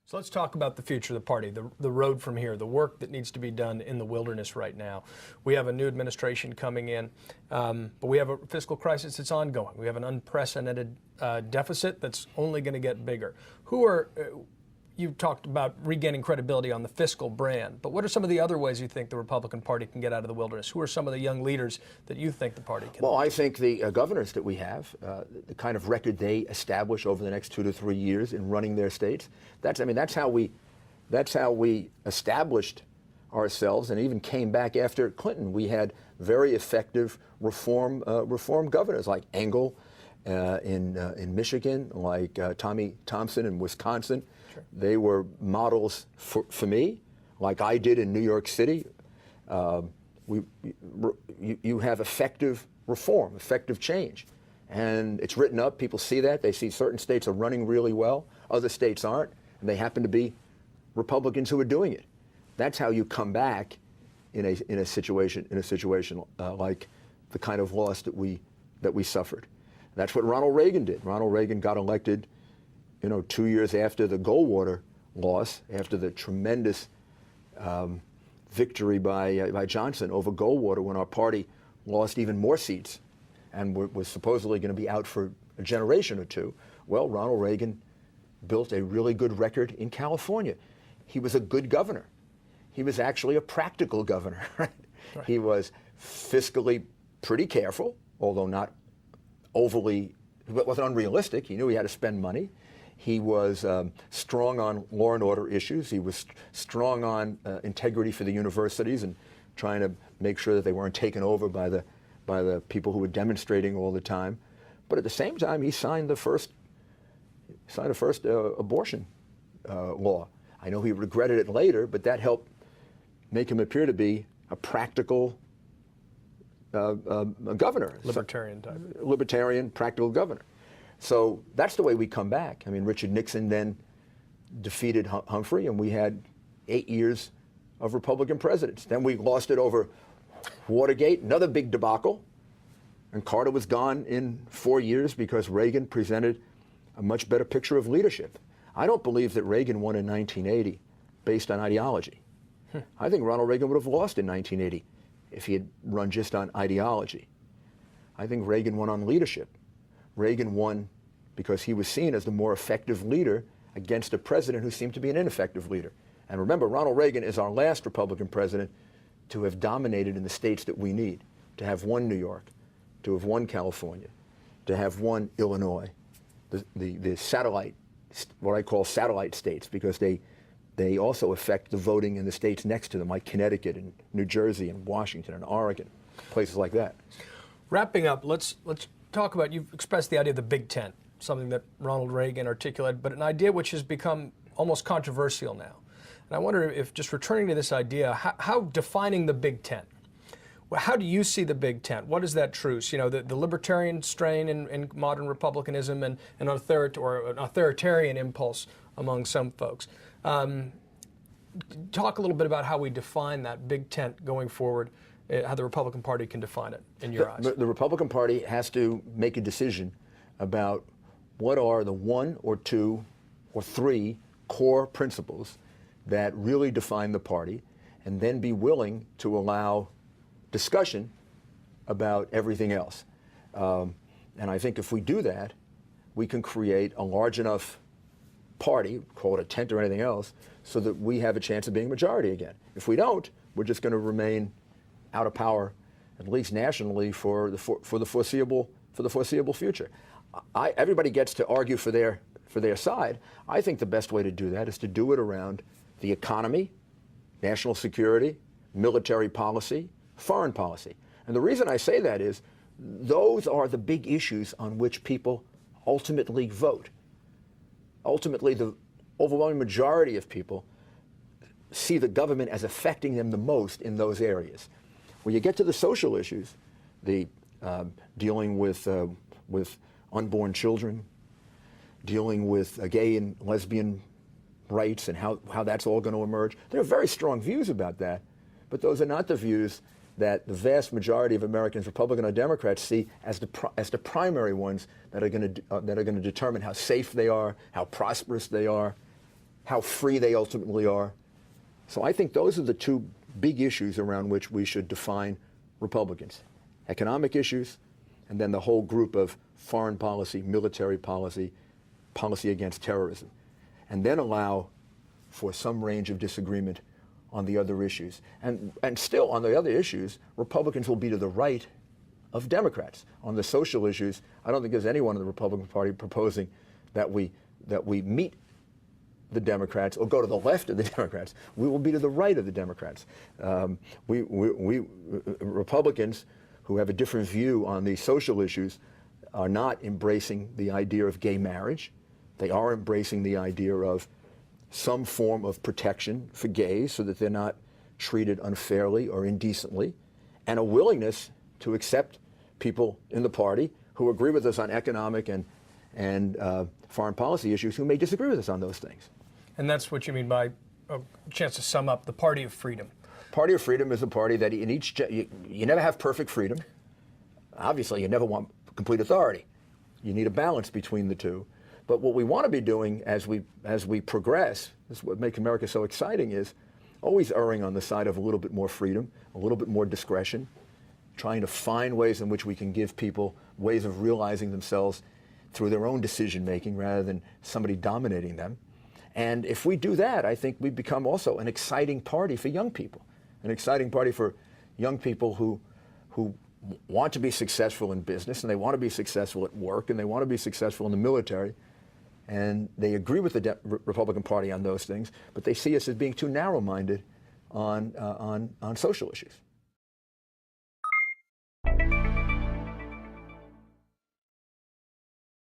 So let's talk about the future of the party, the road from here, the work that needs to be done in the wilderness right now. We have a new administration coming in, but we have a fiscal crisis that's ongoing. We have an unprecedented deficit that's only going to get bigger. You talked about regaining credibility on the fiscal brand, but what are some of the other ways you think the Republican Party can get out of the wilderness? Who are some of the young leaders that you think the party can? Well, I think the governors that we have, the kind of record they establish over the next 2 to 3 years in running their states, that's how we established ourselves and even came back after Clinton. We had very effective reform governors like Engel in Michigan, like Tommy Thompson in Wisconsin. Sure. They were models for me, like I did in New York City. You have effective reform, effective change. And it's written up. People see that. They see certain states are running really well. Other states aren't. And they happen to be Republicans who are doing it. That's how you come back in a situation like the kind of loss that we suffered. That's what Ronald Reagan did. Ronald Reagan got elected 2 years after the Goldwater loss, after the tremendous victory by Johnson over Goldwater, when our party lost even more seats and was supposedly going to be out for a generation or two. Well, Ronald Reagan built a really good record in California. He was a good governor. He was actually a practical governor. Right? Right. He was fiscally pretty careful, although not overly, it wasn't unrealistic. He knew he had to spend money. He was strong on law and order issues. He was strong on integrity for the universities and trying to make sure that they weren't taken over by the people who were demonstrating all the time. But at the same time, he signed the first abortion law. I know he regretted it later, but that helped make him appear to be a practical governor. Libertarian type. Libertarian, practical governor. So that's the way we come back. I mean, Richard Nixon then defeated Humphrey, and we had 8 years of Republican presidents. Then we lost it over Watergate, another big debacle. And Carter was gone in 4 years because Reagan presented a much better picture of leadership. I don't believe that Reagan won in 1980 based on ideology. I think Ronald Reagan would have lost in 1980 if he had run just on ideology. I think Reagan won on leadership. Reagan won because he was seen as the more effective leader against a president who seemed to be an ineffective leader. And remember, Ronald Reagan is our last Republican president to have dominated in the states that we need, to have won New York, to have won California, to have won Illinois, the satellite, what I call satellite states, because they also affect the voting in the states next to them, like Connecticut and New Jersey and Washington and Oregon, places like that. Wrapping up, let's talk about, you've expressed the idea of the Big Tent, something that Ronald Reagan articulated, but an idea which has become almost controversial now. And I wonder if, just returning to this idea, how defining the Big Tent, how do you see the Big Tent? What is that truce? The libertarian strain in modern republicanism and an authoritarian impulse among some folks. Talk a little bit about how we define that Big Tent going forward, how the Republican Party can define it in your eyes. The Republican Party has to make a decision about what are the 1 or 2 or 3 core principles that really define the party, and then be willing to allow discussion about everything else. And I think if we do that, we can create a large enough party, call it a tent or anything else, so that we have a chance of being majority again. If we don't, we're just going to remain out of power, at least nationally, for the foreseeable future. Everybody gets to argue for their side. I think the best way to do that is to do it around the economy, national security, military policy, foreign policy. And the reason I say that is those are the big issues on which people ultimately vote. Ultimately, the overwhelming majority of people see the government as affecting them the most in those areas. When you get to the social issues, the dealing with unborn children, dealing with gay and lesbian rights and how that's all going to emerge, there are very strong views about that, but those are not the views that the vast majority of Americans, Republican or Democrats, see as the primary ones that are going to determine how safe they are, how prosperous they are, how free they ultimately are. So I think those are the two big issues around which we should define Republicans. Economic issues, and then the whole group of foreign policy, military policy, policy against terrorism. And then allow for some range of disagreement on the other issues. And still, on the other issues, Republicans will be to the right of Democrats. On the social issues, I don't think there's anyone in the Republican Party proposing that we meet the Democrats or go to the left of the Democrats. We will be to the right of the Democrats. Republicans who have a different view on the social issues are not embracing the idea of gay marriage. They are embracing the idea of some form of protection for gays so that they're not treated unfairly or indecently, and a willingness to accept people in the party who agree with us on economic and foreign policy issues who may disagree with us on those things. And that's what you mean by a chance to sum up the Party of Freedom. Party of Freedom is a party that in each, you never have perfect freedom. Obviously, you never want complete authority. You need a balance between the two. But what we want to be doing as we progress, this is what makes America so exciting, is always erring on the side of a little bit more freedom, a little bit more discretion, trying to find ways in which we can give people ways of realizing themselves through their own decision making rather than somebody dominating them. And if we do that, I think we become also an exciting party for young people, an exciting party for young people who want to be successful in business, and they want to be successful at work, and they want to be successful in the military. And they agree with the Republican Party on those things, but they see us as being too narrow-minded on social issues.